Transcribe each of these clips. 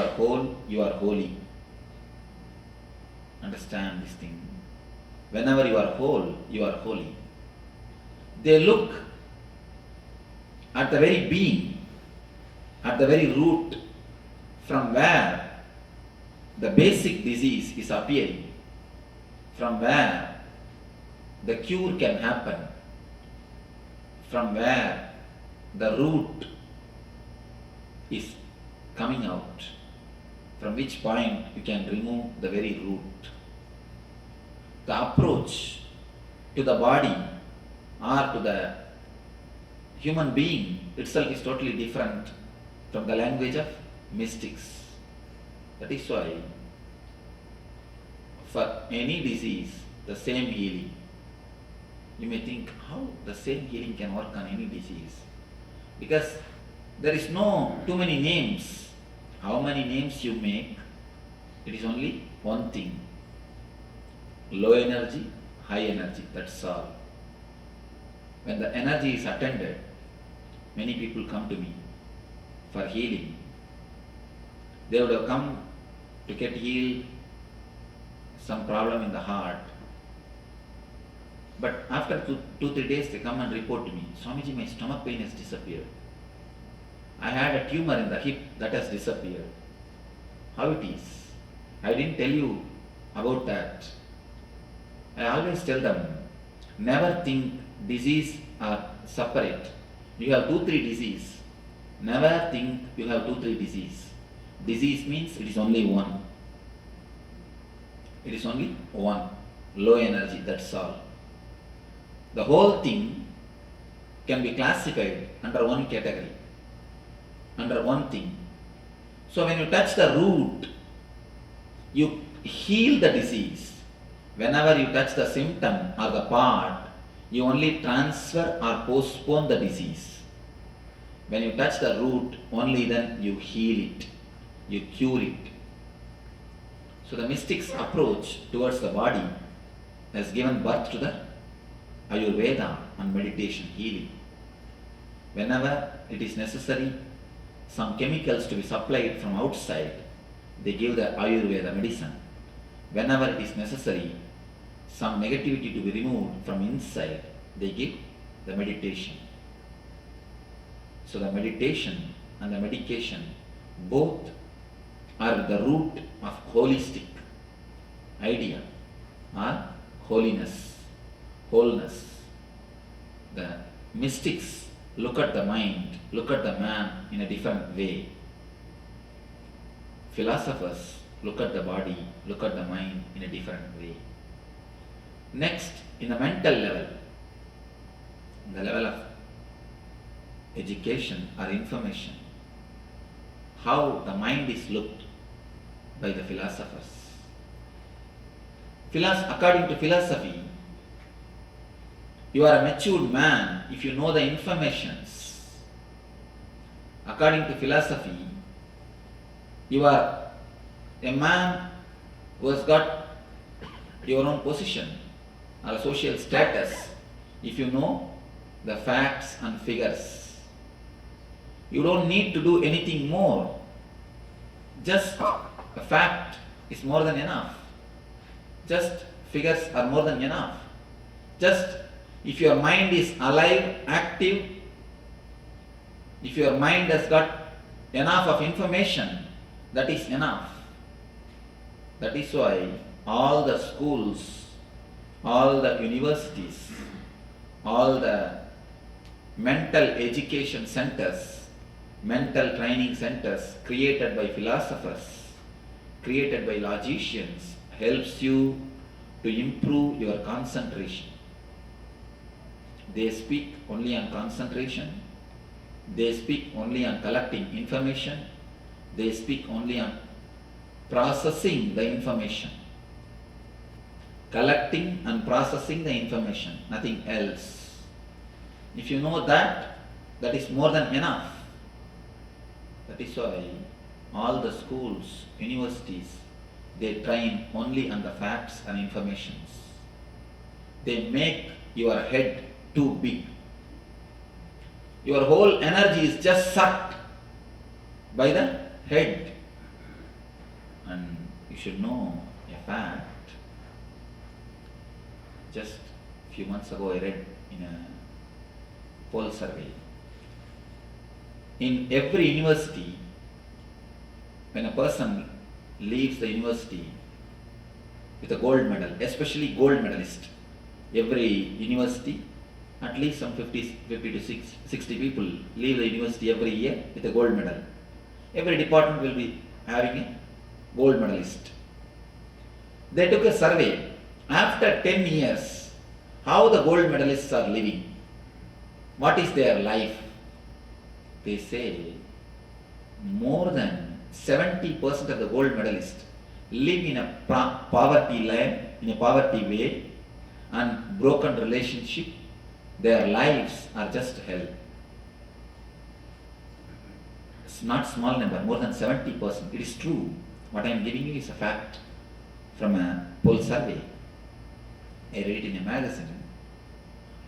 are whole, you are holy. Understand this thing. Whenever you are whole, you are holy. They look at the very being, at the very root from where the basic disease is appearing, from where the cure can happen, from where the root is coming out, from which point you can remove the very root. The approach to the body or to the human being itself is totally different from the language of mystics. That is why for any disease, the same healing. You may think, how the same healing can work on any disease? Because there is no too many names. How many names you make, it is only one thing. Low energy, high energy, that's all. When the energy is attended, many people come to me for healing. They would have come to get healed, some problem in the heart. But after 2-3 days they come and report to me, Swamiji, my stomach pain has disappeared. I had a tumor in the hip that has disappeared. How it is? I didn't tell you about that. I always tell them, never think disease are separate. You have 2-3 disease. Never think you have 2-3 disease. Disease means it is only one. It is only one. Low energy, that's all. The whole thing can be classified under one category, under one thing. So when you touch the root, you heal the disease. Whenever you touch the symptom or the part, you only transfer or postpone the disease. When you touch the root, only then you heal it, you cure it. So the mystic's approach towards the body has given birth to the Ayurveda and meditation healing. Whenever it is necessary, some chemicals to be supplied from outside, they give the Ayurveda medicine. Whenever it is necessary, some negativity to be removed from inside, they give the meditation. So the meditation and the medication both are the root of holistic idea or holiness, wholeness. The mystics look at the mind, look at the man in a different way. Philosophers look at the body, look at the mind in a different way. Next, in the mental level, the level of education or information, how the mind is looked by the philosophers. According to philosophy, you are a matured man if you know the informations. According to philosophy, you are a man who has got your own position or a social status if you know the facts and figures. You don't need to do anything more. Just a fact is more than enough. Just figures are more than enough. Just if your mind is alive, active, if your mind has got enough of information, that is enough. That is why all the schools, all the universities, all the mental education centers, mental training centers created by philosophers, created by logicians, helps you to improve your concentration. They speak only on concentration. They speak only on collecting information. They speak only on processing the information. Collecting and processing the information, nothing else. If you know that, that is more than enough. That is why all the schools, universities, they train only on the facts and informations. They make your head too big. Your whole energy is just sucked by the head. And you should know a fact. Just a few months ago I read in a poll survey. In every university, when a person leaves the university with a gold medal, especially gold medalist, every university, at least some 50 to 60 people leave the university every year with a gold medal. Every department will be having a gold medalist. They took a survey. After 10 years, how the gold medalists are living. What is their life? They say more than 70% of the gold medalists live in a poverty land, in a poverty way, and broken relationship. Their lives are just hell. It's not small number, more than 70%. It is true. What I am giving you is a fact from a poll survey. I read it in a magazine.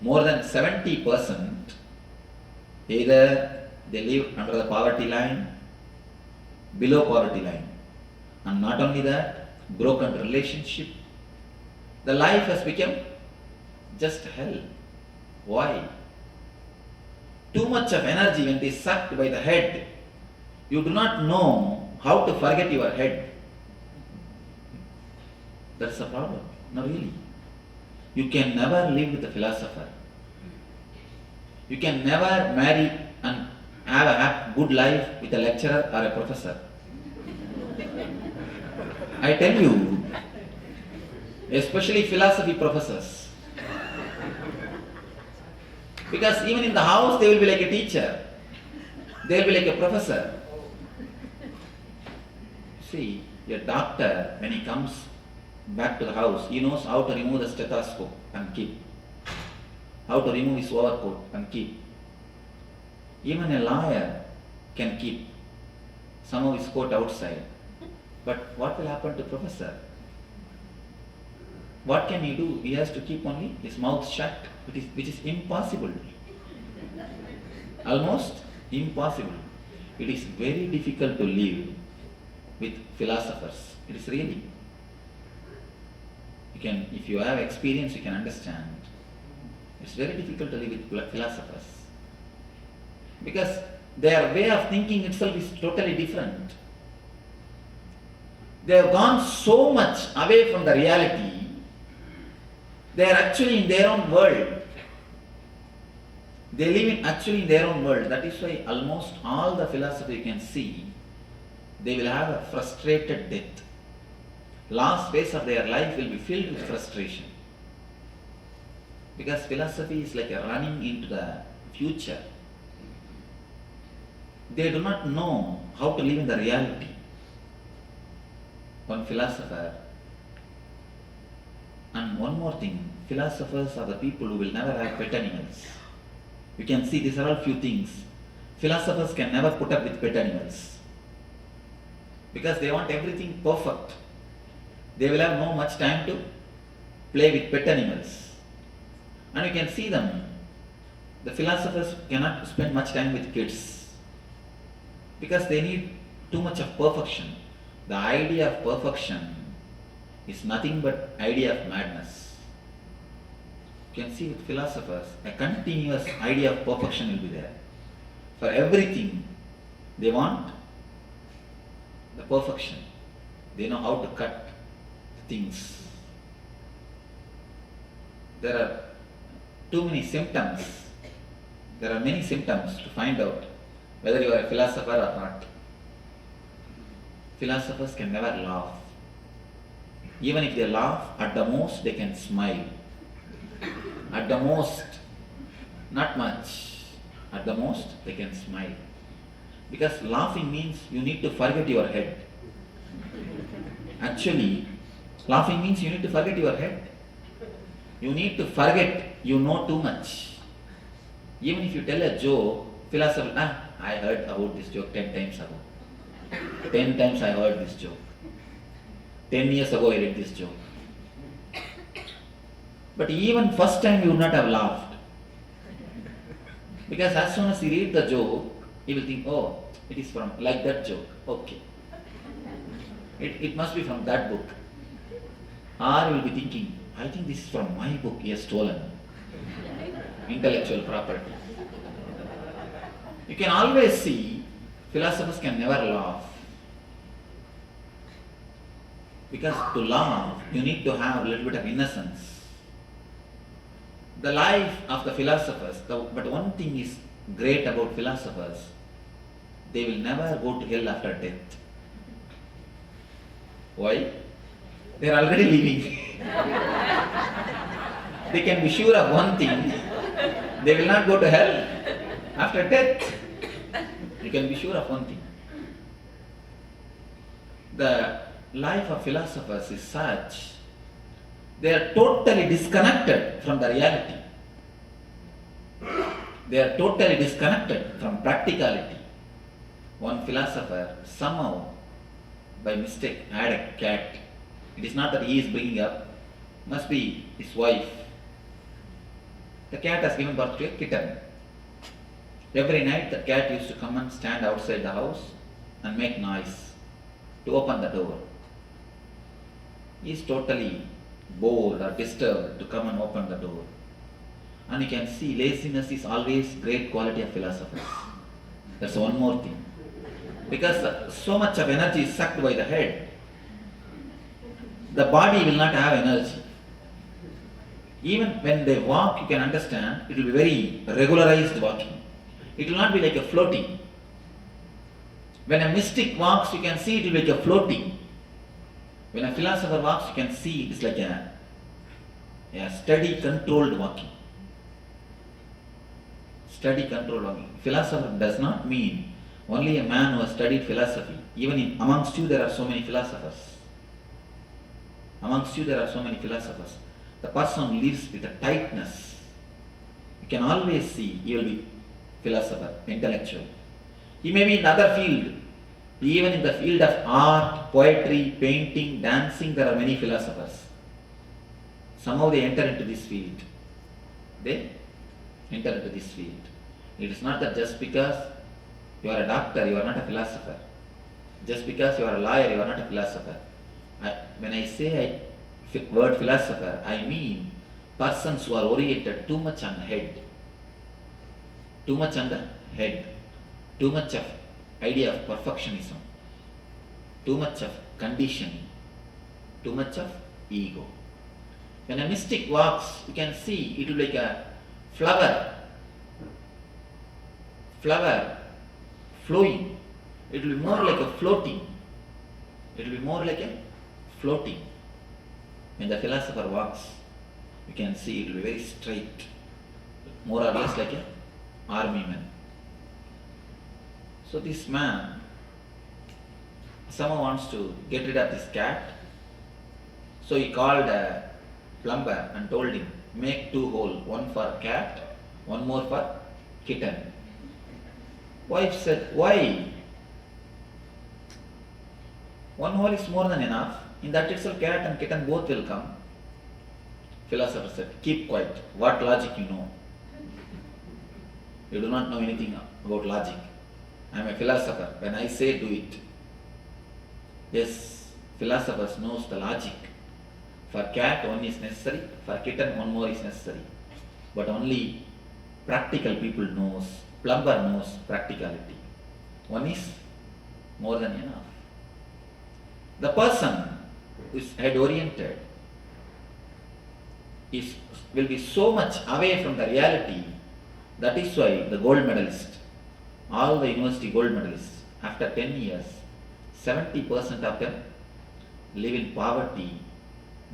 More than 70% either they live under the poverty line, below poverty line. And not only that, broken relationship. The life has become just hell. Why? Too much of energy when it is sucked by the head. You do not know how to forget your head. That's the problem. No, really. You can never live with a philosopher. You can never marry and have a good life with a lecturer or a professor. I tell you, especially philosophy professors. Because even in the house they will be like a teacher. They will be like a professor. See, your doctor, when he comes back to the house, he knows how to remove the stethoscope and keep. How to remove his overcoat and keep. Even a lawyer can keep some of his coat outside. But what will happen to professor? What can he do? He has to keep only his mouth shut, which is impossible. Almost impossible. It is very difficult to live with philosophers. It is really. If you have experience, you can understand. It's very difficult to live with philosophers. Because their way of thinking itself is totally different. They have gone so much away from the reality. They are actually in their own world. They live actually in their own world. That is why almost all the philosophers you can see, they will have a frustrated death. Last phase of their life will be filled with frustration. Because philosophy is like a running into the future. They do not know how to live in the reality. One philosopher, and one more thing, philosophers are the people who will never have pet animals. You can see these are all few things. Philosophers can never put up with pet animals. Because they want everything perfect. They will have no much time to play with pet animals. And you can see them. The philosophers cannot spend much time with kids. Because they need too much of perfection. The idea of perfection is nothing but idea of madness. You can see with philosophers, a continuous idea of perfection will be there. For everything, they want the perfection. They know how to cut things. There are too many symptoms. There are many symptoms to find out whether you are a philosopher or not. Philosophers can never laugh. Even if they laugh, at the most they can smile. At the most, not much. At the most, they can smile. Because laughing means you need to forget your head. Actually, laughing means you need to forget your head. You need to forget you know too much. Even if you tell a joke, philosopher, I heard about this joke 10 times ago. 10 times I heard this joke. 10 years ago I read this joke. But even first time you would not have laughed. Because as soon as you read the joke, you will think, oh, it is from like that joke. Okay. It must be from that book. Or you will be thinking, I think this is from my book he has stolen. Intellectual property. You can always see philosophers can never laugh. Because to laugh, you need to have a little bit of innocence. The life of the philosophers, but one thing is great about philosophers, they will never go to hell after death. Why? They are already living. They can be sure of one thing, they will not go to hell after death. You can be sure of one thing. The life of philosophers is such, they are totally disconnected from the reality. They are totally disconnected from practicality. One philosopher somehow, by mistake, had a cat. It is not that he is bringing up, must be his wife. The cat has given birth to a kitten. Every night the cat used to come and stand outside the house and make noise to open the door. He is totally bored or disturbed to come and open the door. And you can see laziness is always great quality of philosophers. That's one more thing. Because so much of energy is sucked by the head, the body will not have energy. Even when they walk, you can understand, it will be very regularized walking. It will not be like a floating. When a mystic walks, you can see it will be like a floating. When a philosopher walks, you can see it is like a steady, controlled walking. Steady, controlled walking. Philosopher does not mean only a man who has studied philosophy. Even amongst you there are so many philosophers. Amongst you there are so many philosophers. The person lives with a tightness. You can always see he will be philosopher, intellectual. He may be in other field. Even in the field of art, poetry, painting, dancing, there are many philosophers. Somehow they enter into this field. They enter into this field. It is not that just because you are a doctor, you are not a philosopher. Just because you are a lawyer, you are not a philosopher. When I say word philosopher, I mean persons who are oriented too much on the head. Too much on the head. Too much of idea of perfectionism. Too much of conditioning. Too much of ego. When a mystic walks, you can see it will be like a flower flowing. It will be more like a floating. It will be more like a floating. When the philosopher walks, you can see it will be very straight, more or less like an army man. So this man, someone wants to get rid of this cat. So he called a plumber and told him, make 2 holes, one for cat, one more for kitten. Wife said, why? 1 hole is more than enough. In that itself, cat and kitten both will come. Philosopher said, keep quiet. What logic you know? You do not know anything about logic. I am a philosopher. When I say, do it. Yes, philosophers knows the logic. For cat, 1 is necessary. For kitten, 1 more is necessary. But only practical people knows, plumber knows practicality. 1 is more than enough. The person who is head oriented will be so much away from the reality. That is why the gold medalist, all the university gold medalists, after 10 years, 70% of them live in poverty,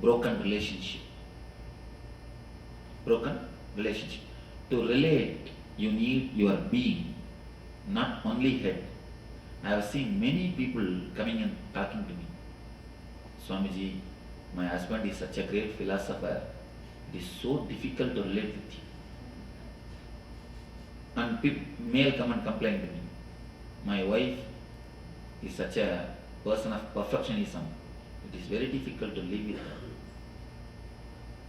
broken relationship. Broken relationship. To relate, you need your being, not only head. I have seen many people coming and talking to me. Swamiji, my husband is such a great philosopher. It is so difficult to relate with him. And male come and complain to me. My wife is such a person of perfectionism. It is very difficult to live with her.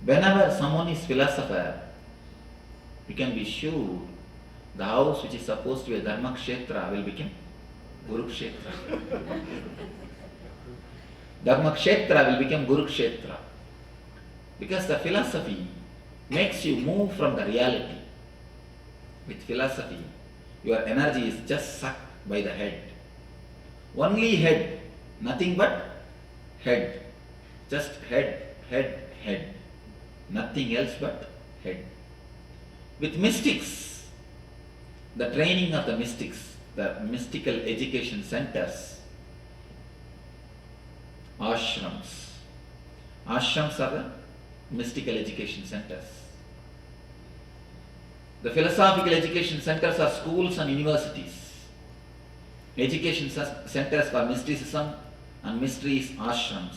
Whenever someone is philosopher, you can be sure the house which is supposed to be a Dharma Kshetra will become Guru Kshetra. Dharma Kshetra will become Guru Kshetra. Because the philosophy makes you move from the reality. With philosophy, your energy is just sucked by the head. Only head, nothing but head. Just head, head, head. Nothing else but head. With mystics, the training of the mystics, the mystical education centers, ashrams. Ashrams are the mystical education centers. The philosophical education centers are schools and universities. Education centers for mysticism and mysteries, ashrams.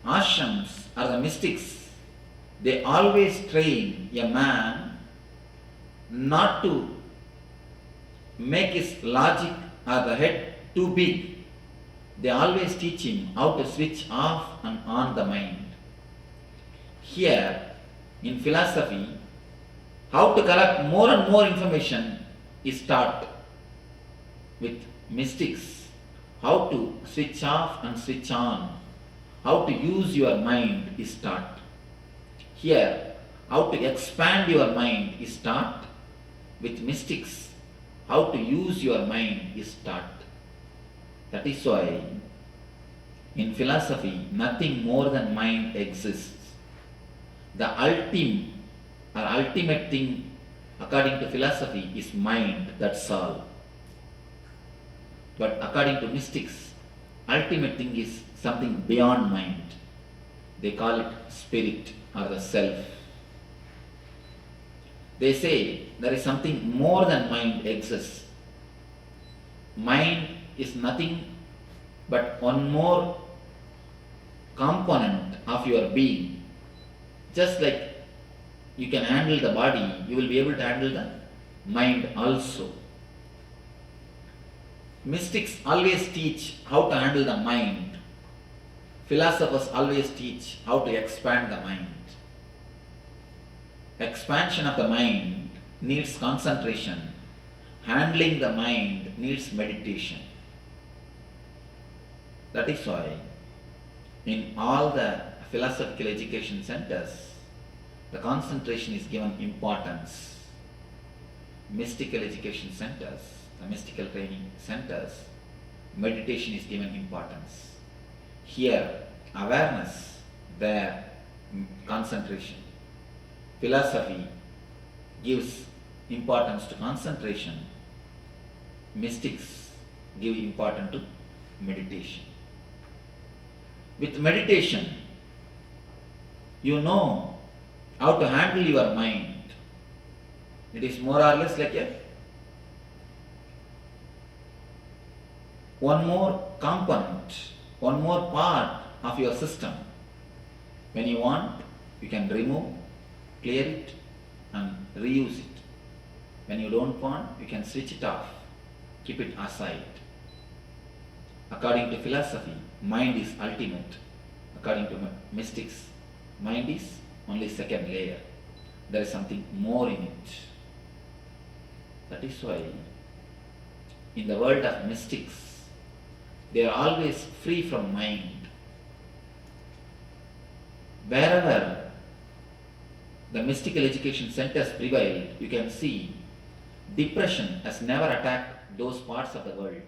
Ashrams are the mystics. They always train a man not to make his logic or the head too big. They always teach him how to switch off and on the mind. Here, in philosophy, how to collect more and more information is taught. With mystics, how to switch off and switch on, how to use your mind is taught. Here, how to expand your mind is taught. With mystics, how to use your mind is taught. That is why in philosophy, nothing more than mind exists. The ultimate thing according to philosophy is mind, that's all. But according to mystics, ultimate thing is something beyond mind. They call it spirit or the self. They say there is something more than mind exists. Mind is nothing but one more component of your being. Just like you can handle the body, you will be able to handle the mind also. Mystics always teach how to handle the mind. Philosophers always teach how to expand the mind. Expansion of the mind needs concentration. Handling the mind needs meditation. That is why in all the philosophical education centers, the concentration is given importance. Mystical education centers, the mystical training centers, meditation is given importance. Here, awareness, there, concentration. Philosophy gives importance to concentration. Mystics give importance to meditation. With meditation, you know how to handle your mind. It is more or less like a one more component, one more part of your system. When you want, you can remove, clear it and reuse it. When you don't want, you can switch it off, keep it aside. According to philosophy, mind is ultimate. According to mystics, mind is only second layer. There is something more in it. That is why in the world of mystics, they are always free from mind. Wherever the mystical education centers prevail, you can see depression has never attacked those parts of the world.